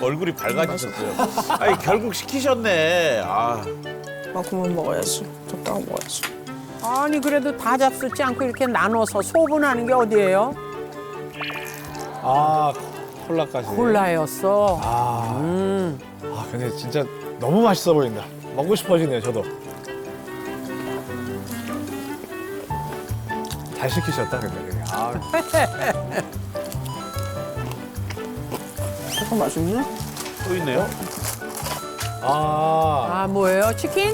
얼굴이 밝아지셨어요. 아니 결국 시키셨네. 아. 그만 먹어야지. 적당히 먹어야지. 아니 그래도 다 잡수지 않고 이렇게 나눠서 소분하는 게 어디예요? 아, 콜라까지. 콜라였어. 근데 진짜 너무 맛있어 보인다. 먹고 싶어지네요, 저도. 잘 시키셨다, 근데. 아, 잠깐 맛있네? 또 있네요. 아 뭐예요? 치킨?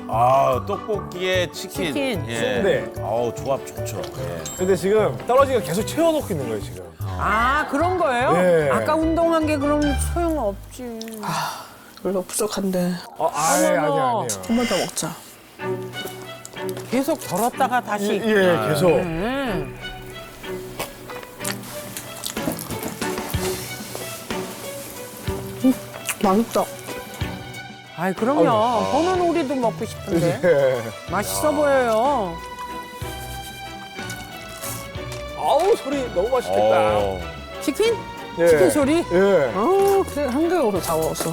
아 떡볶이에 치킨. 치킨. 예. 네. 아우 조합 좋죠. 예. 근데 지금 떨어지가 계속 채워놓고 있는 거예요, 지금. 아 그런 거예요? 네. 아까 운동한 게 그럼 소용없지. 별로 부족한데. 어머머. 아니에요. 한 번 더 먹자. 계속 덜었다가 다시. 예, 계속. 맛있다. 아이 그럼요. 보는 우리도 먹고 싶은데. 예. 맛있어 보여요. 아우, 소리 너무 맛있겠다. 어. 치킨? 예. 치킨 소리? 예. 그래, 한국으로 다 먹었어.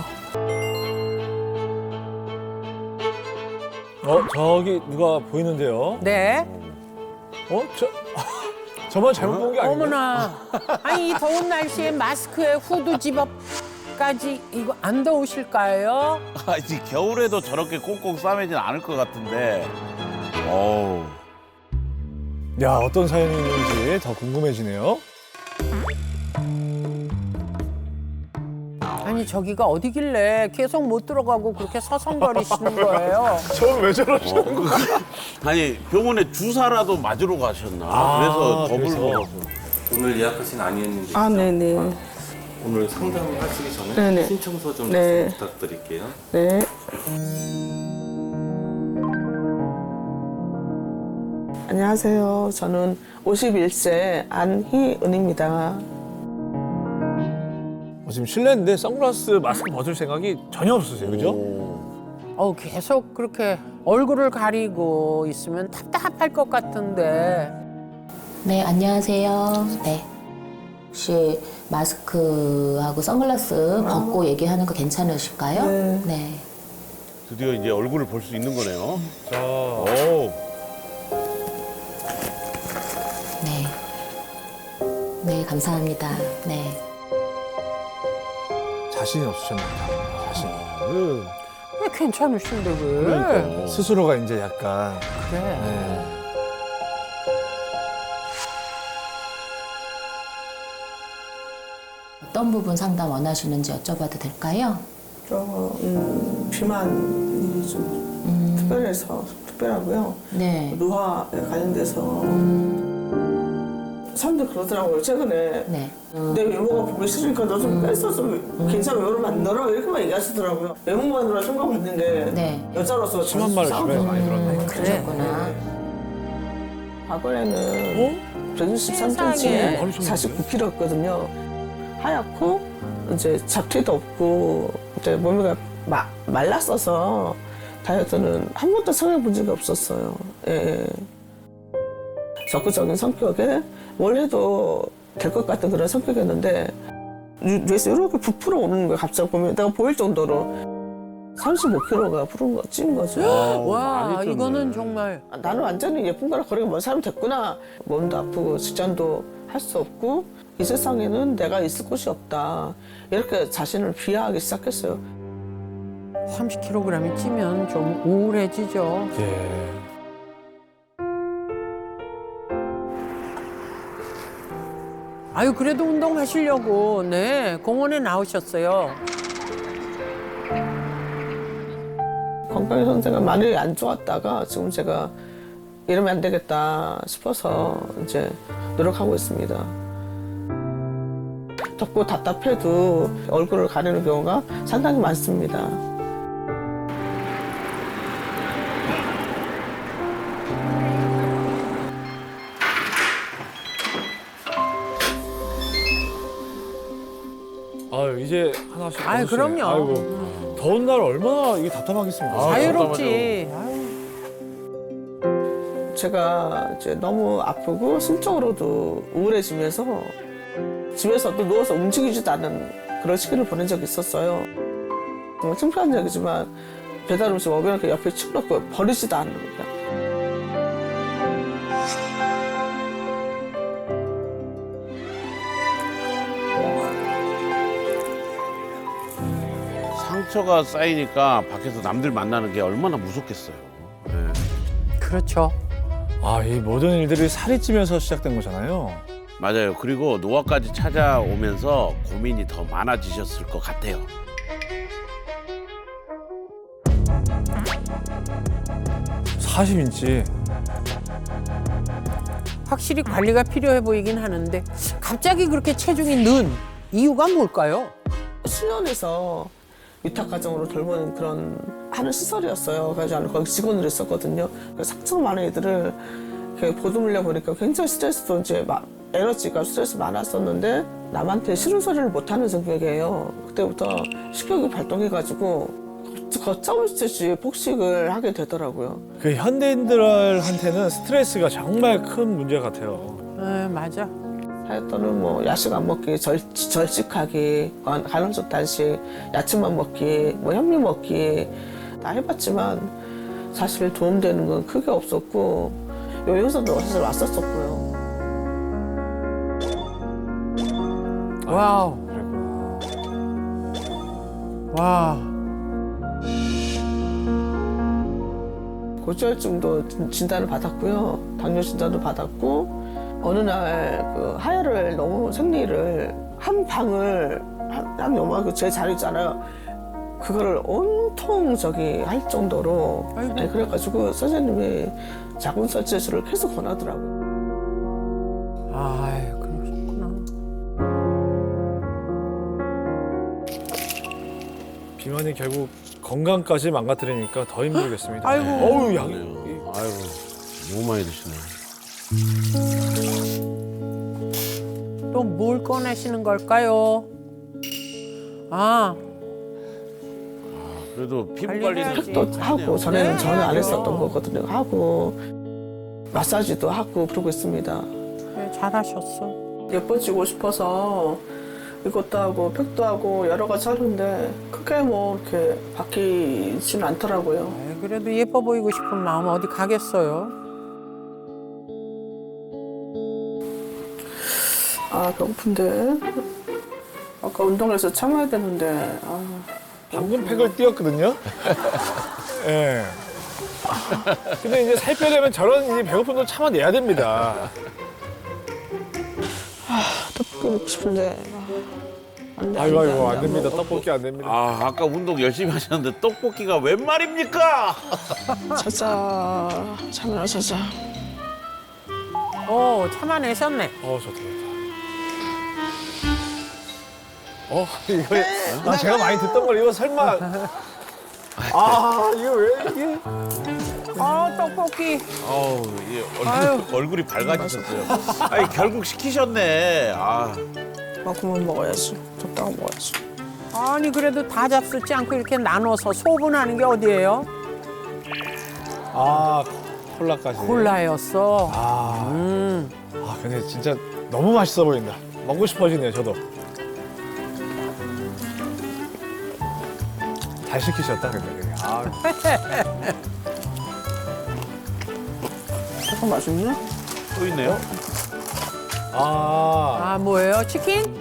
저기 누가 보이는데요? 네. 저만 잘못 본 게 아니에요? 어머나. 아니 이 더운 날씨에 마스크에 후드 집업까지 이거 안 더우실까요? 아, 이제 겨울에도 저렇게 꽁꽁 싸매진 않을 것 같은데. 어우. 야, 어떤 사연이 있는지 더 궁금해지네요. 아니 저기가 어디길래 계속 못 들어가고 그렇게 서성거리시는 거예요? 저는 왜 저러시는 거예요? 아니 병원에 주사라도 맞으러 가셨나? 그래서 겁을 그래서. 먹어서. 오늘 예약하신 아니었는지 네네. 오늘 상담하시기 전에 네네. 신청서 좀 네. 부탁드릴게요. 네. 안녕하세요. 저는 51세 안희은입니다. 지금 실내인데 선글라스 마스크 벗을 생각이 전혀 없으세요, 그죠? 계속 그렇게 얼굴을 가리고 있으면 답답할 것 같은데. 네, 안녕하세요. 네. 혹시 마스크하고 선글라스 벗고 얘기하는 거 괜찮으실까요? 네. 네. 드디어 이제 얼굴을 볼 수 있는 거네요. 자, 오. 네. 네, 감사합니다. 네. 자신이 없으셨나 보다. 자신이. 왜 괜찮으신데 왜? 그러니까. 스스로가 이제 약간. 그래. 네. 어떤 부분 상담 원하시는지 여쭤봐도 될까요? 비만이 좀 특별하고요. 네. 노화에 관련돼서 사람들 그러더라고요. 최근에 네. 내 외모가 보기 싫으니까 너 좀 뺐어서 괜찮은 외모를 만들어 이렇게만 얘기하시더라고요. 외모만으로 평가받는 게 네. 여자로서 심한 말을 주변에서 많이 들었네. 그러셨구나. 과거에는 163cm에 세상에. 49kg였거든요. 하얗고 이제 잡티도 없고 그때 몸매가 말랐어서 다이어트는 한 번도 성해 본 적이 없었어요. 예. 적극적인 성격에 뭘 해도 될 것 같은 그런 성격이었는데 뇌에서 이렇게 부풀어 오르는 거예요. 갑자기 보면 내가 보일 정도로 35kg가 찐 거죠. 와 많이 쪘네. 이거는 정말 나는 완전히 예쁜 거랑 거리가 먼 사람 됐구나. 몸도 아프고 직장도 할 수 없고 이 세상에는 내가 있을 곳이 없다. 이렇게 자신을 비하하기 시작했어요. 30kg이 찌면 좀 우울해지죠. 예. 아유 그래도 운동하시려고 네 공원에 나오셨어요. 건강 상태가 많이 안 좋았다가 지금 제가 이러면 안 되겠다 싶어서 이제 노력하고 있습니다. 덥고 답답해도 얼굴을 가리는 경우가 상당히 많습니다. 아유, 이제 하나씩. 아유, 벗으시네. 그럼요. 아이고, 더운 날 얼마나 이게 답답하겠습니까? 자유롭지. 아유. 제가 이제 너무 아프고 심적으로도 우울해지면서 집에서 또 누워서 움직이지도 않는 그런 시기를 보낸 적이 있었어요. 정말 창피한 얘기지만 배달 음식 먹으면 이렇게 옆에 치우놓고 버리지도 않는 거야. 상처가 쌓이니까 밖에서 남들 만나는 게 얼마나 무섭겠어요. 예. 그렇죠. 아, 이 모든 일들이 살이 찌면서 시작된 거잖아요. 맞아요. 그리고 노화까지 찾아오면서 고민이 더 많아지셨을 것 같아요. 사십인치. 확실히 관리가 필요해 보이긴 하는데 갑자기 그렇게 체중이 는 이유가 뭘까요? 수련에서 위탁 가정으로 돌보는 그런 하는 시설이었어요. 그래서 저는 거기 직원으로 있었거든요. 그래서 상처가 많은 애들을 이렇게 보듬으려 보니까 굉장히 스트레스도 이제 에너지가 스트레스 많았었는데 남한테 싫은 소리를 못하는 성격이에요. 그때부터 식욕이 발동해가지고 걷잡을듯이 폭식을 하게 되더라고요. 그 현대인들한테는 스트레스가 정말 큰 문제 같아요. 네, 맞아. 하여튼은 뭐 야식 안 먹기, 절식하기, 간헐적 단식, 야채만 먹기, 뭐 현미 먹기 다 해봤지만 사실 도움되는 건 크게 없었고 요요서도 사실 왔었었고요. 와우. 와. 고지혈증도 진단을 받았고요. 당뇨 진단도 받았고 어느 날 그 하혈을 너무 생리를 한 방을 한 요만큼 제 자리 있잖아요. 그거를 온통 할 정도로 아이고. 네, 그래가지고 선생님이 자궁살제술을 계속 권하더라고요. 아, 그러셨구나. 비만이 결국 건강까지 망가뜨리니까 더 힘들겠습니다. 아이고. 어우, 양이. 아이고, 너무 많이 드시네. 또 뭘 꺼내시는 걸까요? 아, 그래도 피부 관리해야지. 관리는 또 하고 전에는 네, 전혀 안 했었던 그래요. 거거든요. 하고 마사지도 하고 그러고 있습니다. 네, 잘하셨어. 예뻐지고 싶어서 이것도 하고 팩도 하고 여러 가지 하는데 크게 뭐 이렇게 바뀌지는 않더라고요. 네, 그래도 예뻐 보이고 싶은 마음 어디 가겠어요? 아 배고픈데 아까 운동해서 참아야 되는데 방금 팩을 띄웠거든요. 예. 근데 이제 살 빼려면 저런 이제 배고픔도 참아내야 됩니다. 떡볶이 먹고 싶은데 안 돼, 아이고, 안 돼, 아이고, 안 안 돼, 됩니다. 먹어. 떡볶이 안 됩니다. 아, 아까 운동 열심히 하셨는데 떡볶이가 웬 말입니까? 자자 참여라 자자. 오, 참아내셨네. 좋다, 좋다. 이거, 제가 많이 듣던 걸, 이거 설마. 이거 왜, 이게. 아, 떡볶이. 어우, 이게 아유. 얼굴이 밝아지셨어요. 아니, 결국 시키셨네. 아, 그만 먹어야지. 적당히 먹어야지. 아니, 그래도 다 잡수지 않고 이렇게 나눠서 소분하는 게 어디예요? 콜라까지. 콜라였어. 근데 진짜 너무 맛있어 보인다. 먹고 싶어지네요, 저도. 잘 시키셨다, 근데. 조금 맛있네. 또 있네요. 아, 뭐예요? 치킨?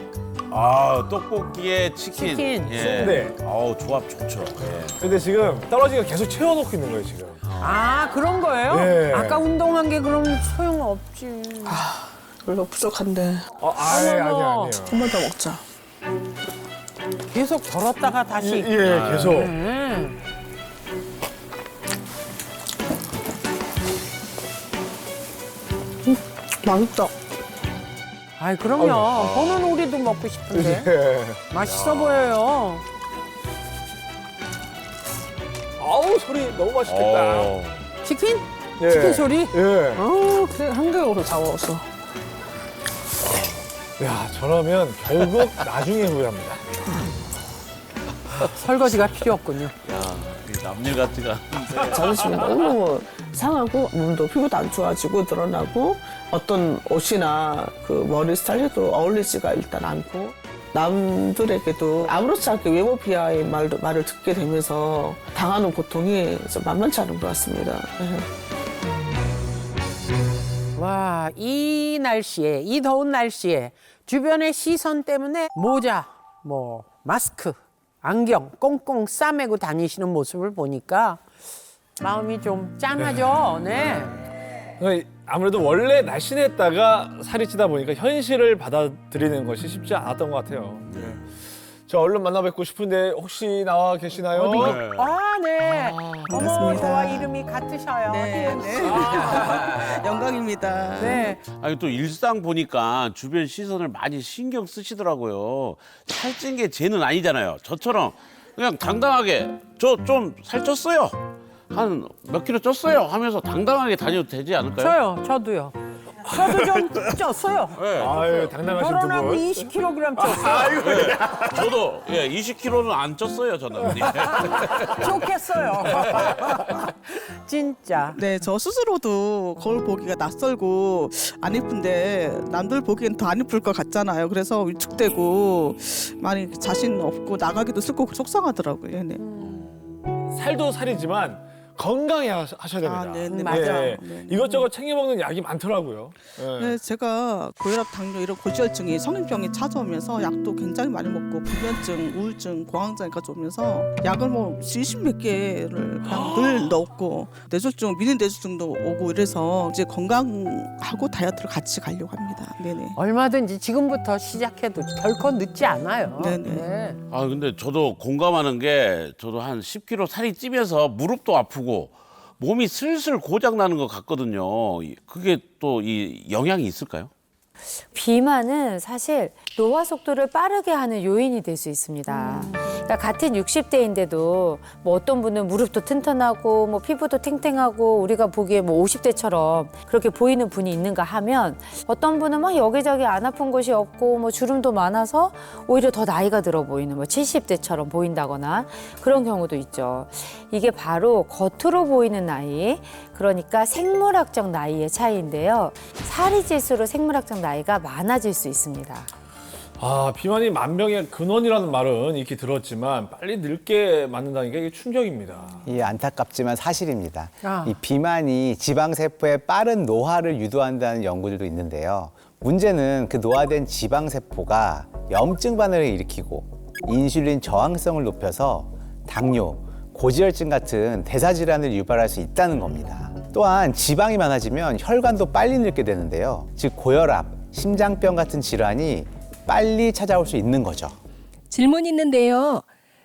아, 떡볶이에 치킨. 치킨. 예. 네. 아우, 조합 좋죠. 예. 근데 지금 떨어지가 계속 채워놓고 있는 거예요, 지금. 아, 그런 거예요? 네. 아까 운동한 게 그럼 소용없지. 별로 부족한데 아니에요. 한 번 더 먹자. 계속 덜었다가 다시. 예, 계속. 맛있다. 아이, 그럼요. 보는 우리도 먹고 싶은데. 예. 맛있어 보여요. 아우, 소리 너무 맛있겠다. 어, 치킨? 예. 치킨 소리? 예. 그냥 한 개로 다 먹었어. 야, 저러면 결국 나중에 후회합니다. 설거지가 필요 없군요. 야, 이 남일 같지가 않은데. 저는 지금 너무 상하고 몸도 피부도 안 좋아지고 늘어나고 어떤 옷이나 그 머리 스타일도 어울리지가 일단 않고 남들에게도 아무렇지 않게 외모 비하의 말을 듣게 되면서 당하는 고통이 좀 만만치 않은 것 같습니다. 와, 이 날씨에, 이 더운 날씨에 주변의 시선 때문에 모자, 뭐 마스크, 안경 꽁꽁 싸매고 다니시는 모습을 보니까 마음이 좀 짠하죠. 네. 아무래도 원래 날씬했다가 살이 찌다 보니까 현실을 받아들이는 것이 쉽지 않았던 것 같아요. 저 얼른 만나 뵙고 싶은데 혹시 나와 계시나요? 아, 네. 어머, 반갑습니다. 저와 이름이 같으셔요. 네, 네. 영광입니다. 네. 아니 또 일상 보니까 주변 시선을 많이 신경 쓰시더라고요. 살찐 게 죄는 아니잖아요. 저처럼 그냥 당당하게 저 좀 살쪘어요. 한 몇 킬로 쪘어요 하면서 당당하게 다녀도 되지 않을까요? 저도요. 저도 좀 쪘어요. 네. 아유, 당당하신 두 결혼하고 분. 20kg 쪘어요. 네. 저도 20kg는 안 쪘어요 저는. 좋겠어요. 진짜. 네, 저 스스로도 거울 보기가 낯설고 안 이쁜데 남들 보기엔 더 안 이쁠 것 같잖아요. 그래서 위축되고 많이 자신 없고 나가기도 싫고 속상하더라고요. 네. 살도 살이지만 건강히 하셔야 됩니다. 아, 네, 네, 맞아요. 네. 네. 이것저것 챙겨 먹는 약이 많더라고요. 네. 네, 제가 고혈압, 당뇨 이런 고지혈증이 성인병이 찾아오면서 약도 굉장히 많이 먹고 불면증, 우울증, 공황장애까지 오면서 약을 뭐 20몇 개를 그냥 늘 넣었고 뇌졸중, 미린 뇌졸중도 오고 이래서 이제 건강하고 다이어트를 같이 가려고 합니다. 네네. 얼마든지 지금부터 시작해도 결코 늦지 않아요. 네네. 네. 아 근데 저도 공감하는 게 저도 한 10kg 살이 찌면서 무릎도 아프고 몸이 슬슬 고장 나는 것 같거든요. 그게 또 이 영향이 있을까요? 비만은 사실 노화 속도를 빠르게 하는 요인이 될 수 있습니다. 그러니까 같은 60대인데도 뭐 어떤 분은 무릎도 튼튼하고 뭐 피부도 탱탱하고 우리가 보기에 뭐 50대처럼 그렇게 보이는 분이 있는가 하면 어떤 분은 막 여기저기 안 아픈 곳이 없고 뭐 주름도 많아서 오히려 더 나이가 들어 보이는 뭐 70대처럼 보인다거나 그런 경우도 있죠. 이게 바로 겉으로 보이는 나이, 그러니까 생물학적 나이의 차이인데요. 살이 찔수록 생물학적 나이가 많아질 수 있습니다. 아, 비만이 만병의 근원이라는 말은 익히 들었지만 빨리 늙게 만든다는 게 이게 충격입니다. 이 안타깝지만 사실입니다. 아. 이 비만이 지방세포의 빠른 노화를 유도한다는 연구들도 있는데요. 문제는 그 노화된 지방세포가 염증 반응을 일으키고 인슐린 저항성을 높여서 당뇨, 고지혈증 같은 대사질환을 유발할 수 있다는 겁니다. 또한 지방이 많아지면 혈관도 빨리 늙게 되는데요. 즉 고혈압, 심장병 같은 질환이 빨리 찾아올 수 있는 거죠. 질문 있는데요.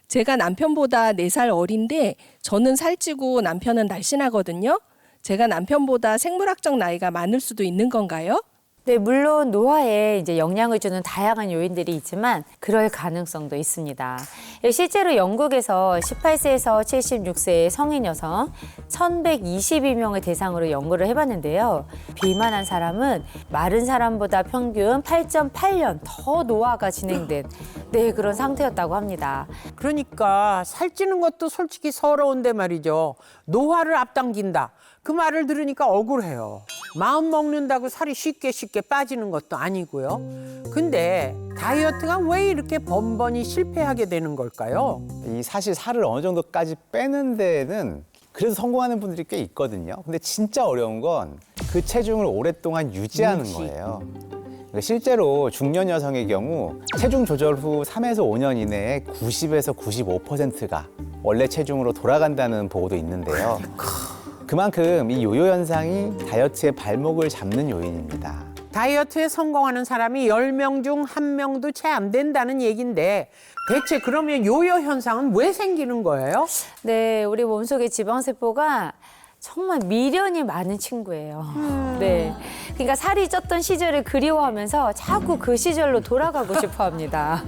제가 남편보다 4살 어린데 저는 살찌고 남편은 날씬하거든요. 제가 남편보다 생물학적 나이가 많을 수도 있는 건가요? 네, 물론 노화에 이제 영향을 주는 다양한 요인들이 있지만 그럴 가능성도 있습니다. 실제로 영국에서 18세에서 76세의 성인 여성 1,122명을 대상으로 연구를 해봤는데요. 비만한 사람은 마른 사람보다 평균 8.8년 더 노화가 진행된 그런 상태였다고 합니다. 그러니까 살찌는 것도 솔직히 서러운데 말이죠. 노화를 앞당긴다. 그 말을 들으니까 억울해요. 마음 먹는다고 살이 쉽게 빠지는 것도 아니고요. 근데 다이어트가 왜 이렇게 번번이 실패하게 되는 걸까요? 이 사실 살을 어느 정도까지 빼는 데는 그래도 성공하는 분들이 꽤 있거든요. 근데 진짜 어려운 건 그 체중을 오랫동안 유지하는 거예요. 그러니까 실제로 중년 여성의 경우 체중 조절 후 3에서 5년 이내에 90에서 95%가 원래 체중으로 돌아간다는 보고도 있는데요. 그만큼 이 요요 현상이 다이어트의 발목을 잡는 요인입니다. 다이어트에 성공하는 사람이 10명 중 1명도 채 안 된다는 얘기인데 대체 그러면 요요 현상은 왜 생기는 거예요? 네, 우리 몸속의 지방세포가 정말 미련이 많은 친구예요. 네. 그러니까 살이 쪘던 시절을 그리워하면서 자꾸 그 시절로 돌아가고 싶어 합니다.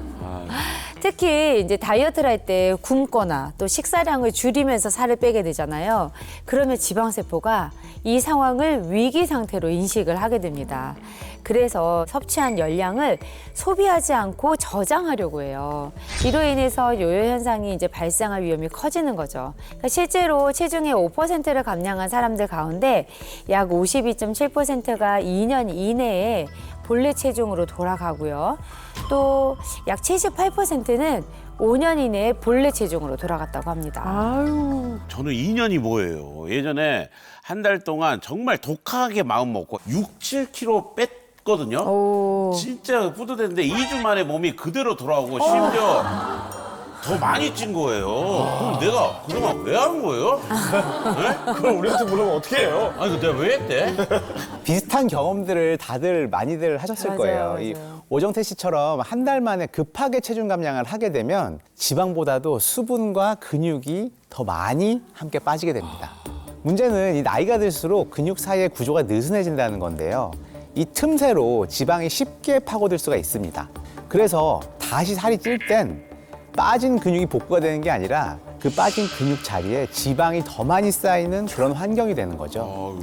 특히 이제 다이어트를 할 때 굶거나 또 식사량을 줄이면서 살을 빼게 되잖아요. 그러면 지방세포가 이 상황을 위기 상태로 인식을 하게 됩니다. 그래서 섭취한 열량을 소비하지 않고 저장하려고 해요. 이로 인해서 요요 현상이 이제 발생할 위험이 커지는 거죠. 그러니까 실제로 체중의 5%를 감량한 사람들 가운데 약 52.7%가 2년 이내에 본래 체중으로 돌아가고요. 또 약 78%는 5년 이내에 본래 체중으로 돌아갔다고 합니다. 아유. 저는 2년이 뭐예요. 예전에 한 달 동안 정말 독하게 마음 먹고 6, 7kg 뺐거든요. 오. 진짜 뿌듯했는데 2주 만에 몸이 그대로 돌아오고 심지어 더 많이 찐 거예요. 그럼 내가 그동안 왜 한 거예요? 네? 그럼 우리한테 물으면 어떻게 해요? 아니 내가 왜 했대? 비슷한 경험들을 다들 많이들 하셨을 맞아요, 거예요. 맞아요. 이 오정태 씨처럼 한 달 만에 급하게 체중 감량을 하게 되면 지방보다도 수분과 근육이 더 많이 함께 빠지게 됩니다. 문제는 이 나이가 들수록 근육 사이의 구조가 느슨해진다는 건데요. 이 틈새로 지방이 쉽게 파고들 수가 있습니다. 그래서 다시 살이 찔 땐 빠진 근육이 복구가 되는 게 아니라 그 빠진 근육 자리에 지방이 더 많이 쌓이는 그런 환경이 되는 거죠.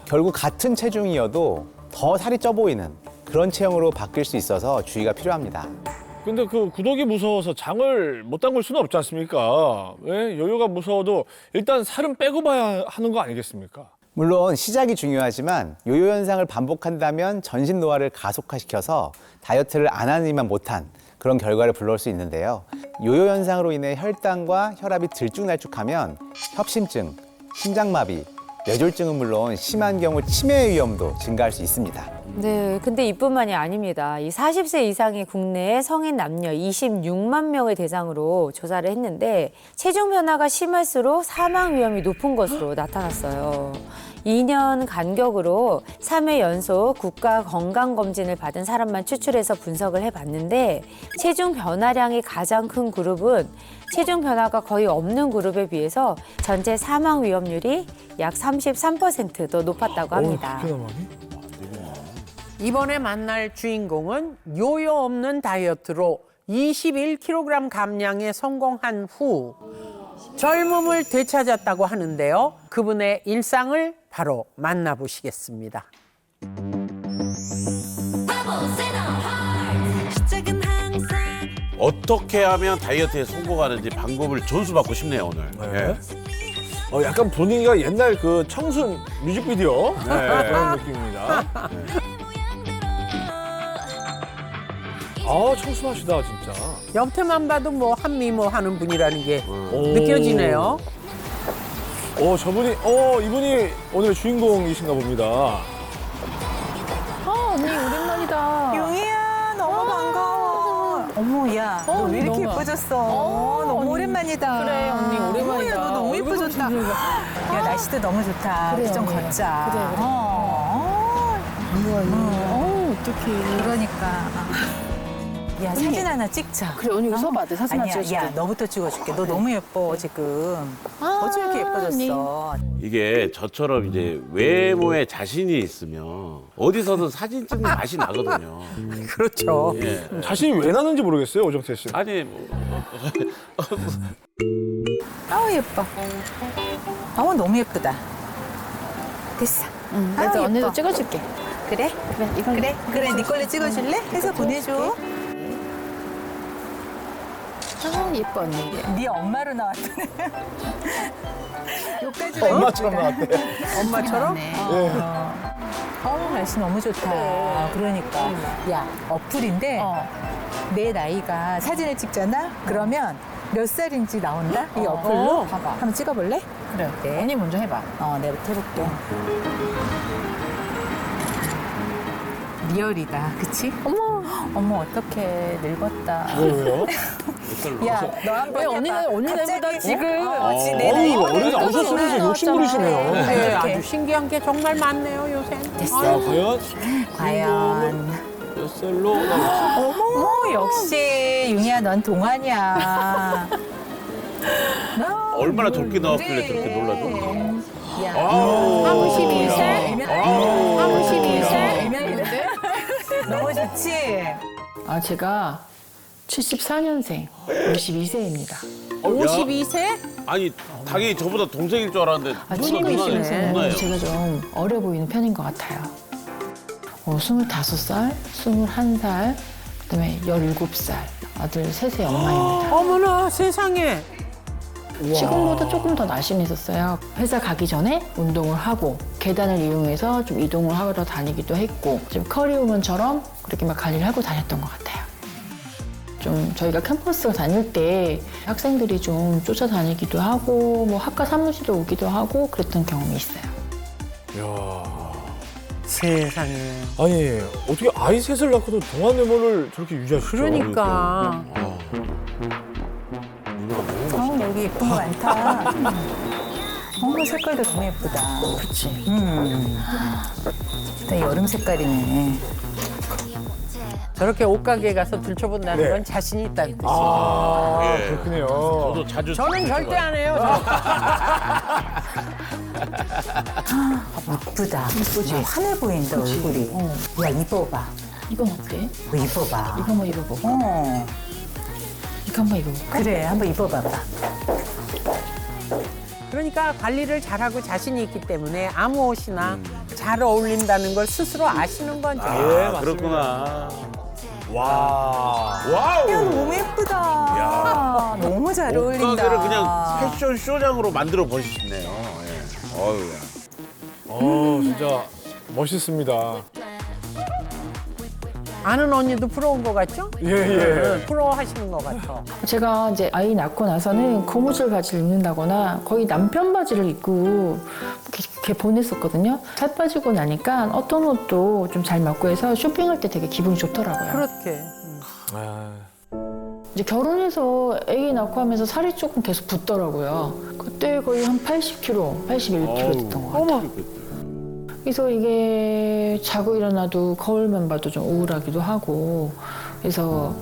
결국 같은 체중이어도 더 살이 쪄 보이는 그런 체형으로 바뀔 수 있어서 주의가 필요합니다. 근데 그 구독이 무서워서 장을 못 담글 수는 없지 않습니까? 왜? 요요가 무서워도 일단 살은 빼고 봐야 하는 거 아니겠습니까? 물론 시작이 중요하지만 요요 현상을 반복한다면 전신 노화를 가속화시켜서 다이어트를 안 하니만 못한 그런 결과를 불러올 수 있는데요. 요요 현상으로 인해 혈당과 혈압이 들쭉날쭉하면 협심증, 심장마비, 뇌졸중은 물론 심한 경우 치매 위험도 증가할 수 있습니다. 네, 근데 이뿐만이 아닙니다. 이 40세 이상의 국내 성인 남녀 26만 명을 대상으로 조사를 했는데 체중 변화가 심할수록 사망 위험이 높은 것으로 나타났어요. 2년 간격으로 3회 연속 국가 건강검진을 받은 사람만 추출해서 분석을 해봤는데 체중 변화량이 가장 큰 그룹은 체중 변화가 거의 없는 그룹에 비해서 전체 사망 위험률이 약 33% 더 높았다고 합니다. 그렇게 나가니? 이번에 만날 주인공은 요요 없는 다이어트로 21kg 감량에 성공한 후 젊음을 되찾았다고 하는데요. 그분의 일상을 바로 만나보시겠습니다. 어떻게 하면 다이어트에 성공하는지 방법을 전수받고 싶네요 오늘. 네. 약간 분위기가 옛날 그 청순 뮤직비디오 그런 느낌입니다. 아, 청순하시다 진짜. 옆에만 봐도 뭐 한미모 하는 분이라는 게 느껴지네요. 저분이 이분이 오늘의 주인공이신가 봅니다. 언니 오랜만이다. 용이야 너무 반가워. 어머 야, 너 왜 이렇게 예뻐졌어? 너무 오랜만이다. 그래, 언니 오랜만이다. 너 너무 예뻐졌다. 야 날씨도 너무 좋다. 그래, 우리 좀 언니. 걷자. 그래, 그래. 어떡해. 그러니까. 야 사진 하나 찍자. 그래, 언니 웃어봐. 내 사진 하나 아니야, 찍어줄게. 야 너부터 찍어줄게. 너 너무 예뻐 지금. 어쩜 이렇게 예뻐졌어? 이게 저처럼 이제 외모에 자신이 있으면 어디서든 사진 찍는 맛이 나거든요. 그렇죠. 예. 자신이 왜 나는지 모르겠어요, 오정태 씨. 아니 뭐, 아우 예뻐. 아우 너무 예쁘다. 됐어. 그래도 언니도 예뻐. 찍어줄게. 그래? 그래, 이건 그래 네 걸로 찍어줄래? 해서 보내줘. 아, 예뻐 언니. 네 엄마로 나왔더니. 여기까지 엄마처럼 나왔대. 엄마처럼? 날씨 너무 좋다. 그러니까 야 어플인데 내 나이가 사진을 찍잖아. 그러면 몇 살인지 나온다. 이 어플로 봐봐. 한번 찍어볼래? 그래. 네. 언니 먼저 해봐. 내부터 해볼게. 리얼이다, 그치? 어머 어떡해 늙었다. 왜요? 야, 너 한번 해봐. 언니 나이보다 지금. 내 나이 어른이 나오셨으면서 욕심부리시네요. 네, 아주 신기한 게 정말 많네요, 요새. 자, 과연. 몇 살로 나올지. 어머 역시 융이야 넌 동안이야. 얼마나 적게 나왔길래 저렇게 놀라죠? 야. 아우. 52세? 52세? 너무 좋지? 제가 74년생 52세입니다. 52세? 아니 당연히 저보다 동생일 줄 알았는데 누님이시네. 누나예요. 제가 좀 어려 보이는 편인 것 같아요. 25살, 21살, 그다음에 17살 아들 셋의 엄마입니다. 어머나 세상에. 지금보다 조금 더 날씬해졌어요. 회사 가기 전에 운동을 하고 계단을 이용해서 좀 이동을 하러 다니기도 했고 좀 커리우먼처럼 그렇게 막 관리를 하고 다녔던 것 같아요. 좀 저희가 캠퍼스 다닐 때 학생들이 좀 쫓아다니기도 하고 뭐 학과 사무실에 오기도 하고 그랬던 경험이 있어요. 이야. 세상에. 아니 어떻게 아이 셋을 낳고도 동안 외모를 저렇게 유지하시죠? 그러니까. 여기 예쁜 거 많다. 색깔도 너무 예쁘다. 그치. 일단 여름 색깔이네. 저렇게 옷가게 가서 들춰본다는 네. 건 자신이 있다는 뜻이에요. 아 예. 그렇군요. 저도 자주. 저는 절대 안 해요. 예쁘다. 예쁘지. 환해 보인다, 얼굴이. 야, 입어봐. 이건 어때? 입어봐. 이거 한번 입어보고. 이거 한번 입어볼까? 그래, 한번 입어봐봐. 그러니까 관리를 잘하고 자신이 있기 때문에 아무 옷이나 잘 어울린다는 걸 스스로 아시는 거죠. 예, 맞습니다. 그렇구나. 와. 와우. 야, 너무 예쁘다. 너무 잘 어울린다. 옷가게를 그냥 패션 쇼장으로 만들어 버리시네요. 예. 어휴. 진짜 멋있습니다. 아는 언니도 부러운 것 같죠? 예. 부러워하시는 것 같아. 제가 이제 아이 낳고 나서는 고무줄 바지를 입는다거나 거의 남편 바지를 입고 이렇게 보냈었거든요. 살 빠지고 나니까 어떤 옷도 좀 잘 맞고 해서 쇼핑할 때 되게 기분이 좋더라고요. 그렇게. 아, 이제 결혼해서 아기 낳고 하면서 살이 조금 계속 붙더라고요. 그때 거의 한 80kg, 81kg 됐던 것 같아요. 그래서 이게 자고 일어나도 거울만 봐도 좀 우울하기도 하고 그래서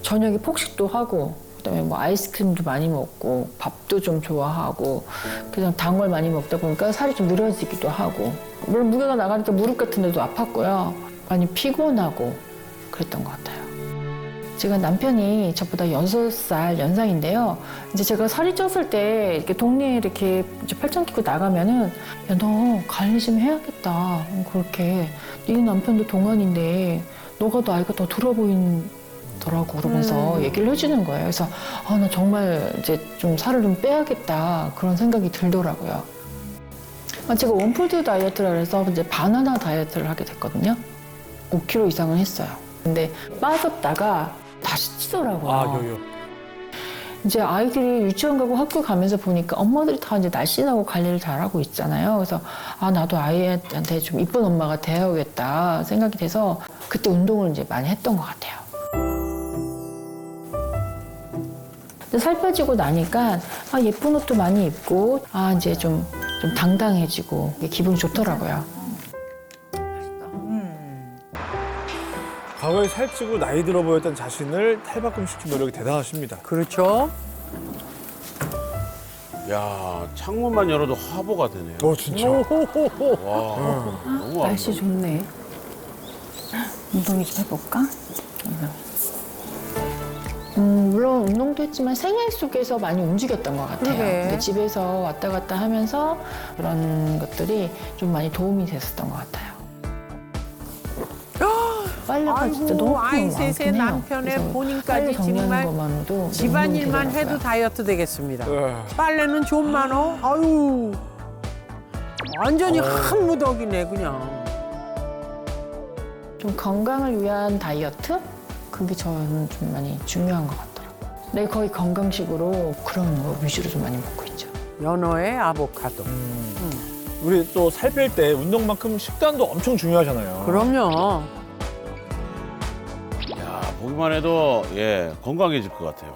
저녁에 폭식도 하고 그다음에 뭐 아이스크림도 많이 먹고 밥도 좀 좋아하고 그냥 단 걸 많이 먹다 보니까 살이 좀 늘어지기도 하고 물론 무게가 나가니까 무릎 같은 데도 아팠고요. 많이 피곤하고 그랬던 것 같아요. 제가 남편이 저보다 6살 연상인데요. 이제 제가 살이 쪘을 때 이렇게 동네에 이렇게 이제 팔짱 끼고 나가면은 야, 너 관리 좀 해야겠다. 그렇게 네 남편도 동안인데 너가 더 아이가 더 들어 보이더라고 그러면서 얘기를 해주는 거예요. 그래서 아, 나 정말 이제 좀 살을 좀 빼야겠다 그런 생각이 들더라고요. 제가 원푸드 다이어트라 해서 이제 바나나 다이어트를 하게 됐거든요. 5kg 이상은 했어요. 근데 빠졌다가 다시 찌더라고요. 아, 요요. 이제 아이들이 유치원 가고 학교 가면서 보니까 엄마들이 다 이제 날씬하고 관리를 잘하고 있잖아요. 그래서 아, 나도 아이한테 좀 이쁜 엄마가 되어야겠다 생각이 돼서 그때 운동을 이제 많이 했던 것 같아요. 근데 살 빠지고 나니까 아, 예쁜 옷도 많이 입고 아, 이제 좀 당당해지고 기분이 좋더라고요. 과거에 살찌고 나이 들어 보였던 자신을 탈바꿈시킨 노력이 대단하십니다. 그렇죠. 야, 창문만 열어도 화보가 되네요. 진짜. 와, 너무 날씨 좋네. 운동 좀 해볼까? 물론 운동도 했지만 생활 속에서 많이 움직였던 것 같아요. 그러게. 근데 집에서 왔다 갔다 하면서 그런 것들이 좀 많이 도움이 됐었던 것 같아요. 빨래가 진짜 너무 아이 셋의 많긴 해요. 남편의 그래서 본인까지 빨래 정리하는 정말 것만으로도 집안일만 너무 해도 되더라고요. 다이어트 되겠습니다. 네. 빨래는 좀 많어? 아유. 완전히 한 무더기네, 그냥. 좀 건강을 위한 다이어트? 그게 저는 좀 많이 중요한 것 같더라고요. 네, 거의 건강식으로 그런 거 위주로 좀 많이 먹고 있죠. 연어에 아보카도. 우리 또 살 뺄 때 운동만큼 식단도 엄청 중요하잖아요. 그럼요. 야, 보기만 해도 예, 건강해질 것 같아요.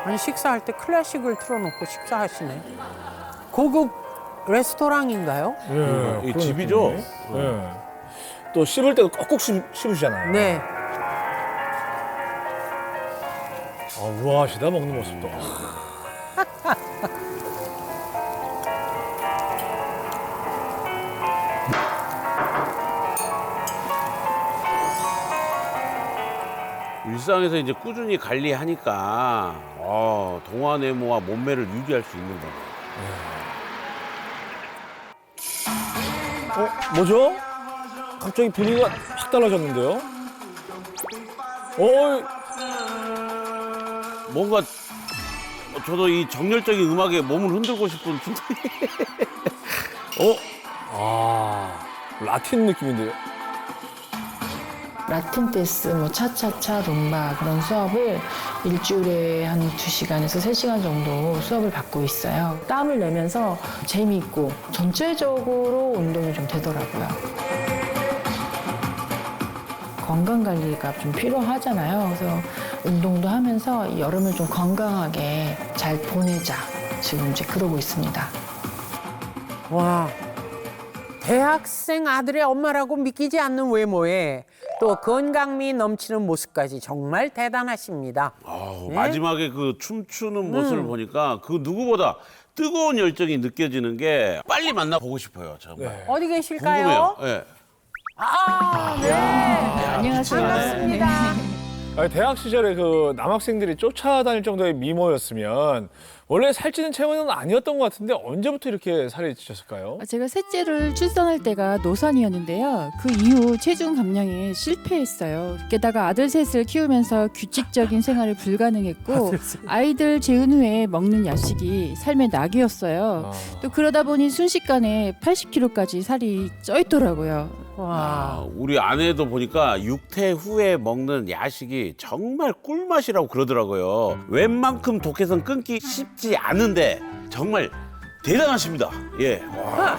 아니 식사할 때 클래식을 틀어놓고 식사하시네. 고급 레스토랑인가요? 예, 이 그런 집이죠? 느낌이. 예. 또 씹을 때도 꼭꼭 씹으시잖아요. 네. 아, 우아하시다 먹는 모습도. 일상에서 이제 꾸준히 관리하니까 동안 외모와 몸매를 유지할 수 있는 거예요. 뭐죠? 갑자기 분위기가 확 달라졌는데요. 뭔가 저도 이 정열적인 음악에 몸을 흔들고 싶은 라틴 느낌인데요. 라틴 댄스, 뭐 차차차, 룸바 그런 수업을 일주일에 한 2시간에서 3시간 정도 수업을 받고 있어요. 땀을 내면서 재미있고 전체적으로 운동이 좀 되더라고요. 건강 관리가 좀 필요하잖아요. 그래서 운동도 하면서 이 여름을 좀 건강하게 잘 보내자. 지금 이제 그러고 있습니다. 와, 대학생 아들의 엄마라고 믿기지 않는 외모에 또 건강미 넘치는 모습까지 정말 대단하십니다. 네? 마지막에 그 춤추는 모습을 보니까 그 누구보다 뜨거운 열정이 느껴지는 게 빨리 만나보고 싶어요. 정말. 어디 계실까요? 궁금해요. 네. 네. 안녕하세요. 반갑습니다. 아니, 대학 시절에 그 남학생들이 쫓아다닐 정도의 미모였으면 원래 살찌는 체형은 아니었던 것 같은데 언제부터 이렇게 살이 찌셨을까요? 제가 셋째를 출산할 때가 노산이었는데요. 그 이후 체중 감량에 실패했어요. 게다가 아들 셋을 키우면서 규칙적인 생활이 불가능했고 아이들 재운 후에 먹는 야식이 삶의 낙이었어요. 또 그러다 보니 순식간에 80kg까지 살이 쪄 있더라고요. 와, 우리 아내도 보니까 육퇴 후에 먹는 야식이 정말 꿀맛이라고 그러더라고요. 웬만큼 독해선 끊기 쉽지 않은데 정말 대단하십니다. 예. 와.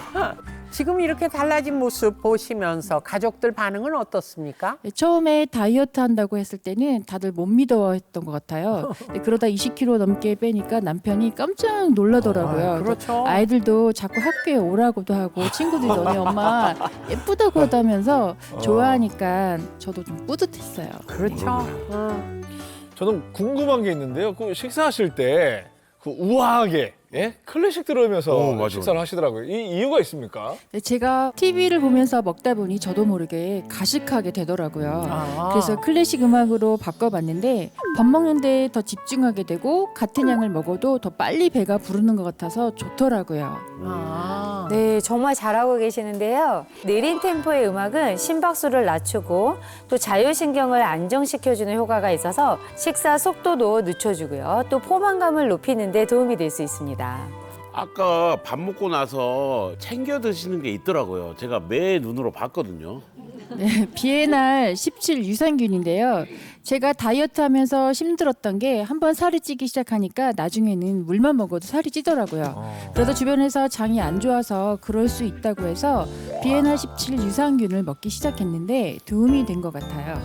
지금 이렇게 달라진 모습 보시면서 가족들 반응은 어떻습니까? 처음에 다이어트 한다고 했을 때는 다들 못 믿어했던 것 같아요. 근데 그러다 20kg 넘게 빼니까 남편이 깜짝 놀라더라고요. 그렇죠. 아이들도 자꾸 학교에 오라고도 하고 친구들이 너네 엄마 예쁘다고 하다면서 좋아하니까 저도 좀 뿌듯했어요. 그렇죠. 저는 궁금한 게 있는데요. 그 식사하실 때 그 우아하게 클래식 들으면서 맞아요. 식사를 하시더라고요. 이 이유가 있습니까? 제가 TV를 보면서 먹다 보니 저도 모르게 가식하게 되더라고요. 그래서 클래식 음악으로 바꿔봤는데 밥 먹는데 더 집중하게 되고 같은 양을 먹어도 더 빨리 배가 부르는 것 같아서 좋더라고요. 네, 정말 잘하고 계시는데요. 느린 템포의 음악은 심박수를 낮추고 또 자율신경을 안정시켜주는 효과가 있어서 식사 속도도 늦춰주고요. 또 포만감을 높이는 데 도움이 될 수 있습니다. 아까 밥 먹고 나서 챙겨 드시는 게 있더라고요. 제가 매 눈으로 봤거든요. 네, 비엔알 17 유산균인데요. 제가 다이어트 하면서 힘들었던 게 한번 살이 찌기 시작하니까 나중에는 물만 먹어도 살이 찌더라고요. 그러다 주변에서 장이 안 좋아서 그럴 수 있다고 해서 비엔알 17 유산균을 먹기 시작했는데 도움이 된 것 같아요.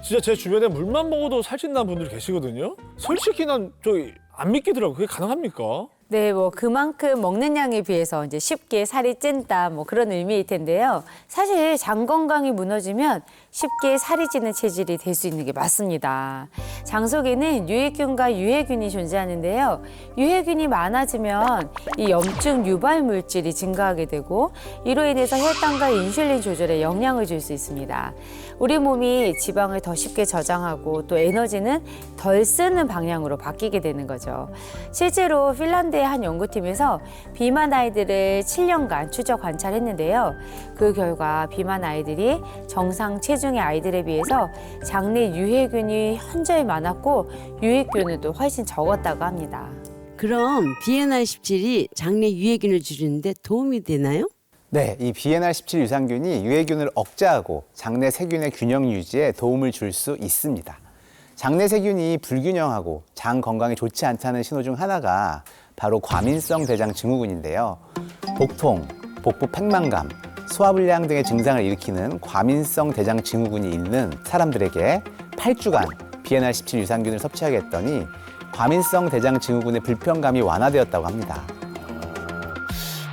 진짜 제 주변에 물만 먹어도 살찐다는 분들이 계시거든요. 솔직히 난 안 믿기더라고요. 그게 가능합니까? 네, 뭐 그만큼 먹는 양에 비해서 이제 쉽게 살이 찐다 뭐 그런 의미일 텐데요. 사실 장 건강이 무너지면 쉽게 살이 찌는 체질이 될 수 있는 게 맞습니다. 장 속에는 유익균과 유해균이 존재하는데요. 유해균이 많아지면 이 염증 유발 물질이 증가하게 되고 이로 인해서 혈당과 인슐린 조절에 영향을 줄 수 있습니다. 우리 몸이 지방을 더 쉽게 저장하고 또 에너지는 덜 쓰는 방향으로 바뀌게 되는 거죠. 실제로 핀란드의 한 연구팀에서 비만 아이들을 7년간 추적 관찰했는데요. 그 결과 비만 아이들이 정상 체중의 아이들에 비해서 장내 유해균이 현저히 많았고 유익균은 또 훨씬 적었다고 합니다. 그럼 비엔알 17이 장내 유해균을 줄이는데 도움이 되나요? 네, 이 비엔알 17 유산균이 유해균을 억제하고 장내 세균의 균형 유지에 도움을 줄 수 있습니다. 장내 세균이 불균형하고 장 건강에 좋지 않다는 신호 중 하나가 바로 과민성 대장 증후군인데요. 복통, 복부 팽만감, 소화불량 등의 증상을 일으키는 과민성 대장 증후군이 있는 사람들에게 8주간 비엔알 17 유산균을 섭취하게 했더니 과민성 대장 증후군의 불편감이 완화되었다고 합니다.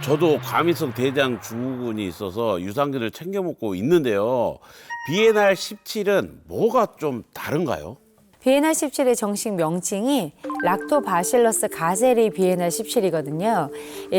저도 과민성 대장 증후군이 있어서 유산균을 챙겨 먹고 있는데요. 비엔알 17은 뭐가 좀 다른가요? 비엔알 17의 정식 명칭이 락토바실러스 가세리 비엔알 17이거든요.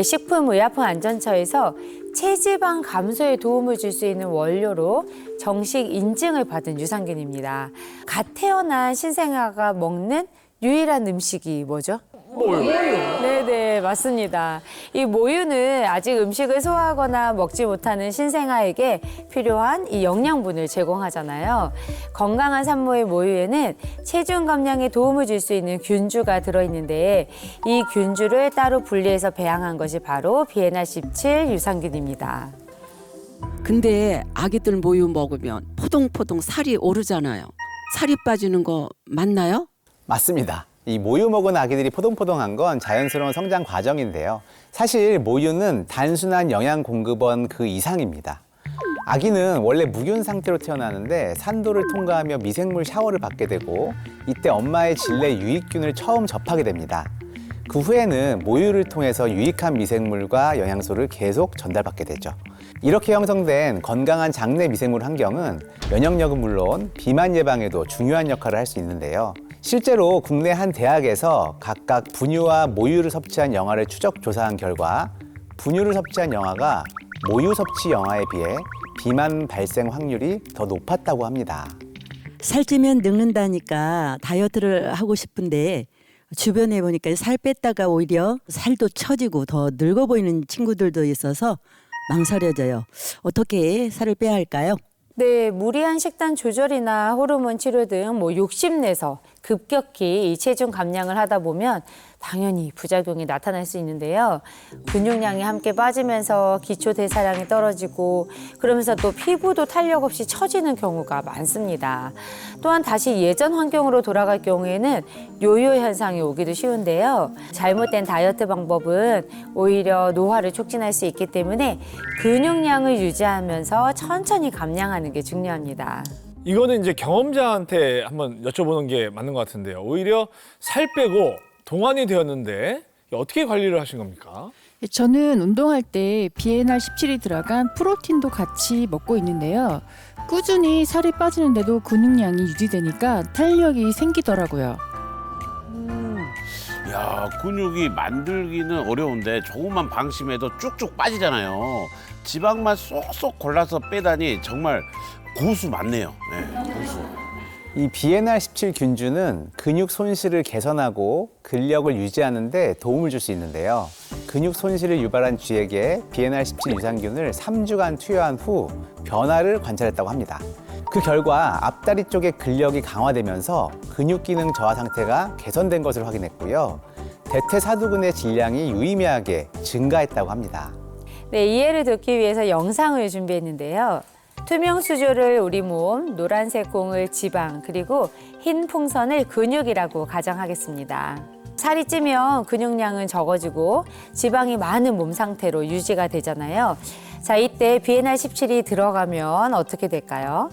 식품의약품안전처에서 체지방 감소에 도움을 줄 수 있는 원료로 정식 인증을 받은 유산균입니다. 갓 태어난 신생아가 먹는 유일한 음식이 뭐죠? 네네, 맞습니다. 이 모유는 아직 음식을 소화하거나 먹지 못하는 신생아에게 필요한 이 영양분을 제공하잖아요. 건강한 산모의 모유에는 체중 감량에 도움을 줄 수 있는 균주가 들어있는데 이 균주를 따로 분리해서 배양한 것이 바로 비엔나17 유산균입니다. 근데 아기들 모유 먹으면 포동포동 살이 오르잖아요. 살이 빠지는 거 맞나요? 맞습니다. 이 모유 먹은 아기들이 포동포동한 건 자연스러운 성장 과정인데요. 사실 모유는 단순한 영양 공급원 그 이상입니다. 아기는 원래 무균 상태로 태어나는데 산도를 통과하며 미생물 샤워를 받게 되고 이때 엄마의 질내 유익균을 처음 접하게 됩니다. 그 후에는 모유를 통해서 유익한 미생물과 영양소를 계속 전달받게 되죠. 이렇게 형성된 건강한 장내 미생물 환경은 면역력은 물론 비만 예방에도 중요한 역할을 할 수 있는데요. 실제로 국내 한 대학에서 각각 분유와 모유를 섭취한 영아를 추적 조사한 결과 분유를 섭취한 영아가 모유 섭취 영아에 비해 비만 발생 확률이 더 높았다고 합니다. 살찌면 늙는다니까 다이어트를 하고 싶은데 주변에 보니까 살 뺐다가 오히려 살도 처지고 더 늙어 보이는 친구들도 있어서 망설여져요. 어떻게 살을 빼야 할까요? 네, 무리한 식단 조절이나 호르몬 치료 등 욕심내서 급격히 이 체중 감량을 하다 보면 당연히 부작용이 나타날 수 있는데요. 근육량이 함께 빠지면서 기초 대사량이 떨어지고 그러면서 또 피부도 탄력 없이 처지는 경우가 많습니다. 또한 다시 예전 환경으로 돌아갈 경우에는 요요 현상이 오기도 쉬운데요. 잘못된 다이어트 방법은 오히려 노화를 촉진할 수 있기 때문에 근육량을 유지하면서 천천히 감량하는 게 중요합니다. 이거는 이제 경험자한테 한번 여쭤보는 게 맞는 것 같은데요. 오히려 살 빼고 동안이 되었는데 어떻게 관리를 하신 겁니까? 저는 운동할 때 비엔알17이 들어간 프로틴도 같이 먹고 있는데요. 꾸준히 살이 빠지는데도 근육량이 유지되니까 탄력이 생기더라고요. 야, 근육이 만들기는 어려운데 조금만 방심해도 쭉쭉 빠지잖아요. 지방만 쏙쏙 골라서 빼다니 정말 고수 맞네요. 네, 고수. 이 비엔알17 균주는 근육 손실을 개선하고 근력을 유지하는 데 도움을 줄 수 있는데요. 근육 손실을 유발한 쥐에게 비엔알17 유산균을 3주간 투여한 후 변화를 관찰했다고 합니다. 그 결과 앞다리 쪽의 근력이 강화되면서 근육 기능 저하 상태가 개선된 것을 확인했고요. 대퇴사두근의 질량이 유의미하게 증가했다고 합니다. 네, 이해를 돕기 위해서 영상을 준비했는데요. 투명 수조를 우리 몸, 노란색 공을 지방, 그리고 흰 풍선을 근육이라고 가정하겠습니다. 살이 찌면 근육량은 적어지고 지방이 많은 몸 상태로 유지가 되잖아요. 자, 이때 비엔알17이 들어가면 어떻게 될까요?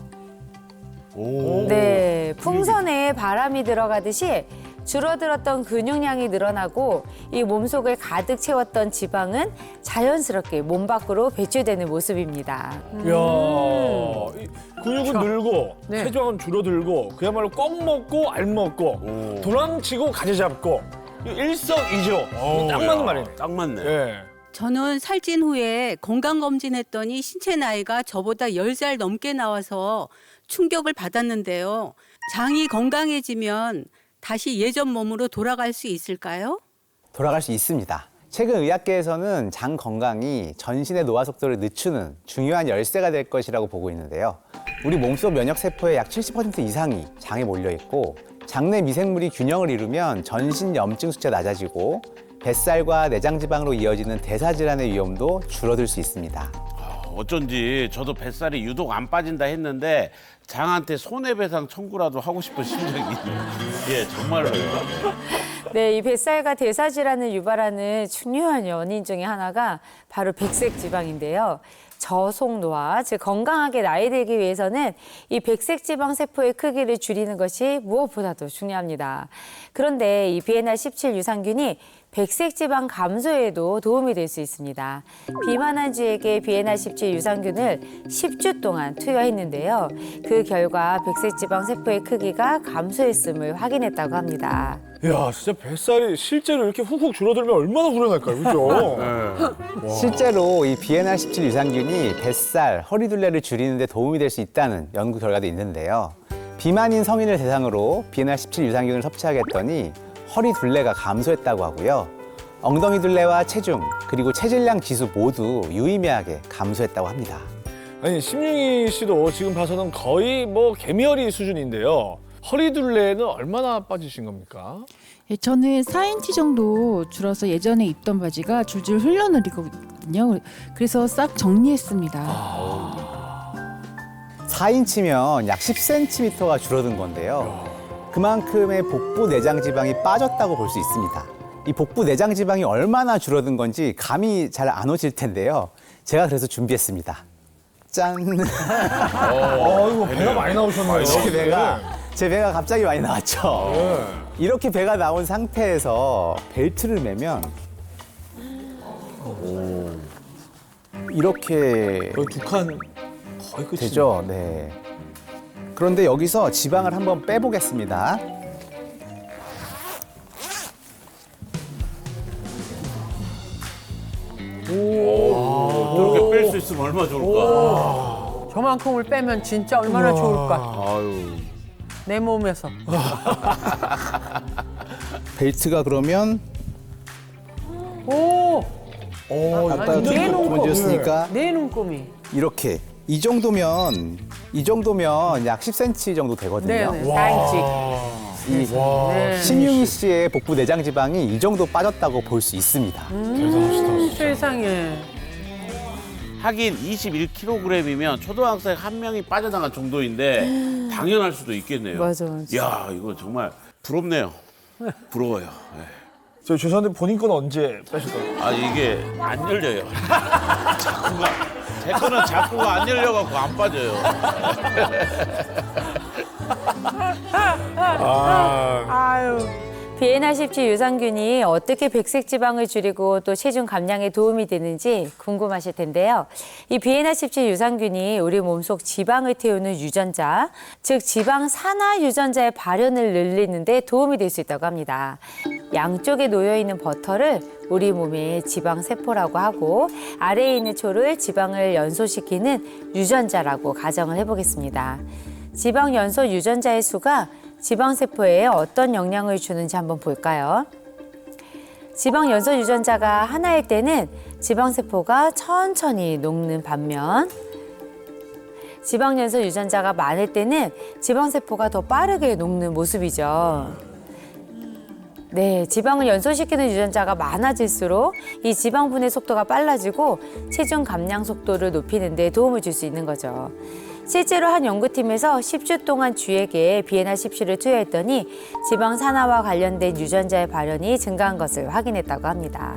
네, 풍선에 바람이 들어가듯이 줄어들었던 근육량이 늘어나고 이 몸속을 가득 채웠던 지방은 자연스럽게 몸 밖으로 배출되는 모습입니다. 이야, 이 근육은 늘고 네. 체중은 줄어들고 그야말로 꽉 먹고 알 먹고 도망치고 가지 잡고 일석이조. 딱 맞는 말이네. 딱 맞네. 예. 저는 살찐 후에 건강검진했더니 신체 나이가 저보다 10살 넘게 나와서 충격을 받았는데요. 장이 건강해지면 다시 예전 몸으로 돌아갈 수 있을까요? 돌아갈 수 있습니다. 최근 의학계에서는 장 건강이 전신의 노화 속도를 늦추는 중요한 열쇠가 될 것이라고 보고 있는데요. 우리 몸속 면역세포의 약 70% 이상이 장에 몰려 있고 장내 미생물이 균형을 이루면 전신 염증 수치가 낮아지고 뱃살과 내장 지방으로 이어지는 대사 질환의 위험도 줄어들 수 있습니다. 어쩐지 저도 뱃살이 유독 안 빠진다 했는데 장한테 손해배상 청구라도 하고 싶은 심정이 있네요. 예, 정말로요. 네, 이 뱃살과 대사 질환을 유발하는 중요한 원인 중에 하나가 바로 백색 지방인데요. 저속노화, 즉 건강하게 나이 들기 위해서는 이 백색 지방 세포의 크기를 줄이는 것이 무엇보다도 중요합니다. 그런데 이 비엔알17 유산균이 백색 지방 감소에도 도움이 될 수 있습니다. 비만한 쥐에게 비엔알17 유산균을 10주 동안 투여했는데요. 그 결과 백색 지방 세포의 크기가 감소했음을 확인했다고 합니다. 야, 진짜 뱃살이 실제로 이렇게 훅훅 줄어들면 얼마나 후련할까요, 그죠? 실제로 이 비엔알17 유산균이 뱃살, 허리둘레를 줄이는 데 도움이 될 수 있다는 연구 결과도 있는데요. 비만인 성인을 대상으로 비엔알17 유산균을 섭취하게 했더니 허리 둘레가 감소했다고 하고요. 엉덩이 둘레와 체중 그리고 체질량 지수 모두 유의미하게 감소했다고 합니다. 아니 심윤희 씨도 지금 봐서는 거의 뭐 개미허리 수준인데요. 허리 둘레는 얼마나 빠지신 겁니까? 예, 저는 4인치 정도 줄어서 예전에 입던 바지가 줄줄 흘러내리거든요. 그래서 싹 정리했습니다. 4인치면 약 10cm가 줄어든 건데요. 그만큼의 복부 내장 지방이 빠졌다고 볼 수 있습니다. 이 복부 내장 지방이 얼마나 줄어든 건지 감이 잘 안 오실 텐데요. 제가 그래서 준비했습니다. 짠! 이거 배가 많이 나오셨네요. 제 배가 갑자기 많이 나왔죠. 이렇게 배가 나온 상태에서 벨트를 매면 이렇게 두 칸 거의 끝이 되죠. 네. 그런데 여기서 지방을 한번 빼보겠습니다. 저렇게 뺄 수 있으면 얼마나 좋을까. 저만큼을 빼면 진짜 얼마나 좋을까. 아유. 내 몸에서. 벨트가 그러면 오! 아까 두 번째였으니까 내 눈금이. 이렇게 이 정도면 약 10cm 정도 되거든요. 네네, 4인치. 네. 심윤희 씨의 복부 내장 지방이 이 정도 빠졌다고 볼 수 있습니다. 세상에. 하긴 21kg이면 초등학생 한 명이 빠져나간 정도인데 당연할 수도 있겠네요. 맞아. 야, 이거 정말 부럽네요. 부러워요. 네. 저 죄송한데 본인 건 언제 빼셨어요? 아, 이게 안 열려요. 제 거는 자꾸가 안 열려갖고 안 빠져요. 아유. 비엔나 17 유산균이 어떻게 백색 지방을 줄이고 또 체중 감량에 도움이 되는지 궁금하실 텐데요. 이 비엔나 17 유산균이 우리 몸속 지방을 태우는 유전자, 즉 지방 산화 유전자의 발현을 늘리는 데 도움이 될 수 있다고 합니다. 양쪽에 놓여 있는 버터를 우리 몸의 지방 세포라고 하고 아래에 있는 초를 지방을 연소시키는 유전자라고 가정을 해보겠습니다. 지방 연소 유전자의 수가 지방세포에 어떤 영향을 주는지 한번 볼까요? 지방 연소 유전자가 하나일 때는 지방세포가 천천히 녹는 반면 지방 연소 유전자가 많을 때는 지방세포가 더 빠르게 녹는 모습이죠. 네, 지방을 연소시키는 유전자가 많아질수록 이 지방 분해 속도가 빨라지고 체중 감량 속도를 높이는 데 도움을 줄 수 있는 거죠. 실제로 한 연구팀에서 10주 동안 쥐에게 비엔나 17을 투여했더니 지방 산화와 관련된 유전자의 발현이 증가한 것을 확인했다고 합니다.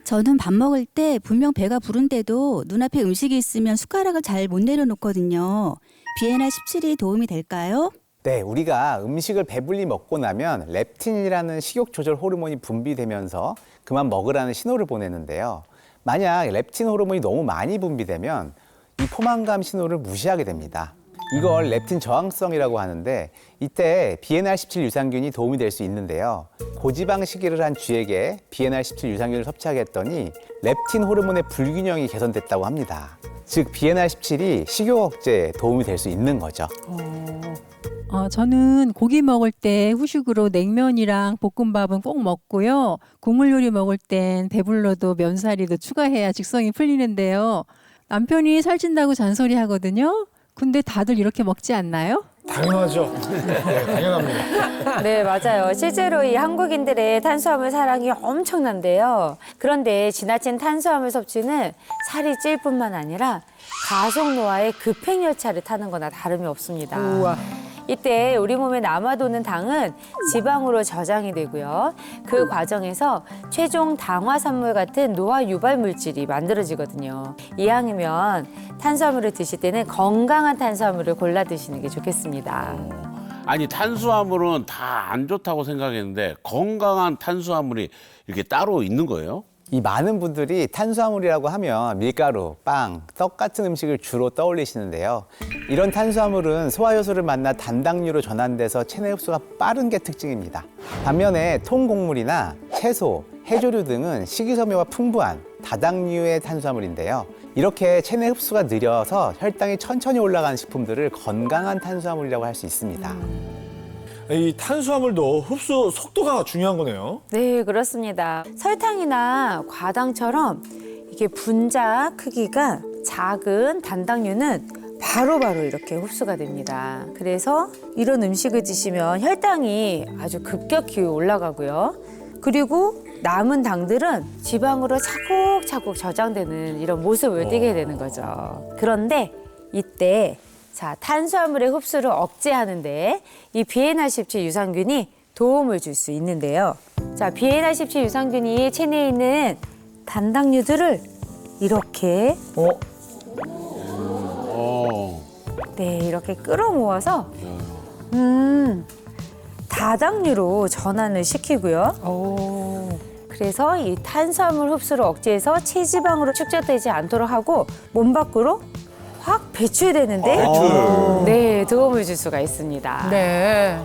저는 밥 먹을 때 분명 배가 부른데도 눈앞에 음식이 있으면 숟가락을 잘 못 내려놓거든요. 비엔나 17이 도움이 될까요? 네, 우리가 음식을 배불리 먹고 나면 렙틴이라는 식욕 조절 호르몬이 분비되면서 그만 먹으라는 신호를 보내는데요. 만약 렙틴 호르몬이 너무 많이 분비되면 이 포만감 신호를 무시하게 됩니다. 이걸 렙틴 저항성이라고 하는데 이때 비엔나17 유산균이 도움이 될 수 있는데요. 고지방 식이를 한 쥐에게 비엔나17 유산균을 섭취하게 했더니 렙틴 호르몬의 불균형이 개선됐다고 합니다. 즉 비엔나17이 식욕 억제에 도움이 될 수 있는 거죠. 저는 고기 먹을 때 후식으로 냉면이랑 볶음밥은 꼭 먹고요. 국물 요리 먹을 땐 배불러도 면사리도 추가해야 직성이 풀리는데요. 남편이 살찐다고 잔소리 하거든요. 근데 다들 이렇게 먹지 않나요? 당연하죠. 네, 당연합니다. 네, 맞아요. 실제로 이 한국인들의 탄수화물 사랑이 엄청난데요. 그런데 지나친 탄수화물 섭취는 살이 찔 뿐만 아니라 가속노화의 급행열차를 타는 거나 다름이 없습니다. 우와. 이때 우리 몸에 남아도는 당은 지방으로 저장이 되고요. 그 과정에서 최종 당화산물 같은 노화 유발 물질이 만들어지거든요. 이왕이면 탄수화물을 드실 때는 건강한 탄수화물을 골라 드시는 게 좋겠습니다. 아니 탄수화물은 다 안 좋다고 생각했는데 건강한 탄수화물이 이렇게 따로 있는 거예요? 이 많은 분들이 탄수화물이라고 하면 밀가루, 빵, 떡 같은 음식을 주로 떠올리시는데요. 이런 탄수화물은 소화효소를 만나 단당류로 전환돼서 체내 흡수가 빠른 게 특징입니다. 반면에 통곡물이나 채소, 해조류 등은 식이섬유가 풍부한 다당류의 탄수화물인데요. 이렇게 체내 흡수가 느려서 혈당이 천천히 올라가는 식품들을 건강한 탄수화물이라고 할 수 있습니다. 이 탄수화물도 흡수 속도가 중요한 거네요. 네, 그렇습니다. 설탕이나 과당처럼 이게 분자 크기가 작은 단당류는 바로바로 이렇게 흡수가 됩니다. 그래서 이런 음식을 드시면 혈당이 아주 급격히 올라가고요. 그리고 남은 당들은 지방으로 차곡차곡 저장되는 이런 모습을 띠게 되는 거죠. 그런데 이때 자, 탄수화물의 흡수를 억제하는데 이 비엔나17 유산균이 도움을 줄 수 있는데요. 자, 비엔나17 유산균이 체내에 있는 단당류들을 이렇게 네, 이렇게 끌어모아서 다당류로 전환을 시키고요. 그래서 이 탄수화물 흡수를 억제해서 체지방으로 축적되지 않도록 하고 몸 밖으로 확 배출되는데 네, 도움을 줄 수가 있습니다. 네.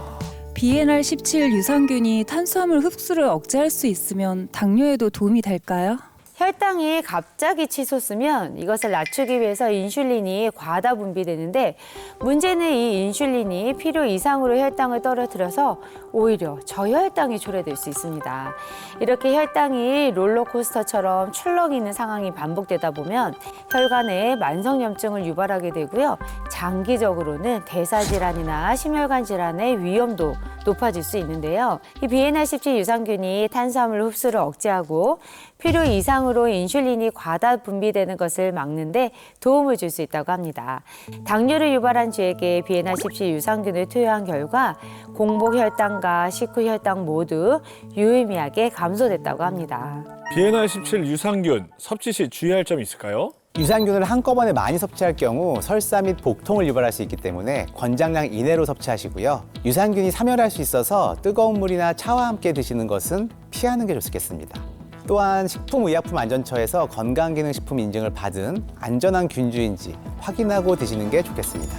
비엔알17 유산균이 탄수화물 흡수를 억제할 수 있으면 당뇨에도 도움이 될까요? 혈당이 갑자기 치솟으면 이것을 낮추기 위해서 인슐린이 과다 분비되는데 문제는 이 인슐린이 필요 이상으로 혈당을 떨어뜨려서 오히려 저혈당이 초래될 수 있습니다. 이렇게 혈당이 롤러코스터처럼 출렁이는 상황이 반복되다 보면 혈관에 만성염증을 유발하게 되고요. 장기적으로는 대사질환이나 심혈관 질환의 위험도 높아질 수 있는데요. 이 비엔나17 유산균이 탄수화물 흡수를 억제하고 필요 이상으로 인슐린이 과다 분비되는 것을 막는데 도움을 줄 수 있다고 합니다. 당뇨를 유발한 쥐에게 비엔나17 유산균을 투여한 결과 공복 혈당과 식후 혈당 모두 유의미하게 감소됐다고 합니다. 비엔알17 유산균 섭취 시 주의할 점이 있을까요? 유산균을 한꺼번에 많이 섭취할 경우 설사 및 복통을 유발할 수 있기 때문에 권장량 이내로 섭취하시고요. 유산균이 사멸할 수 있어서 뜨거운 물이나 차와 함께 드시는 것은 피하는 게 좋겠습니다. 또한 식품의약품안전처에서 건강기능식품 인증을 받은 안전한 균주인지 확인하고 드시는 게 좋겠습니다.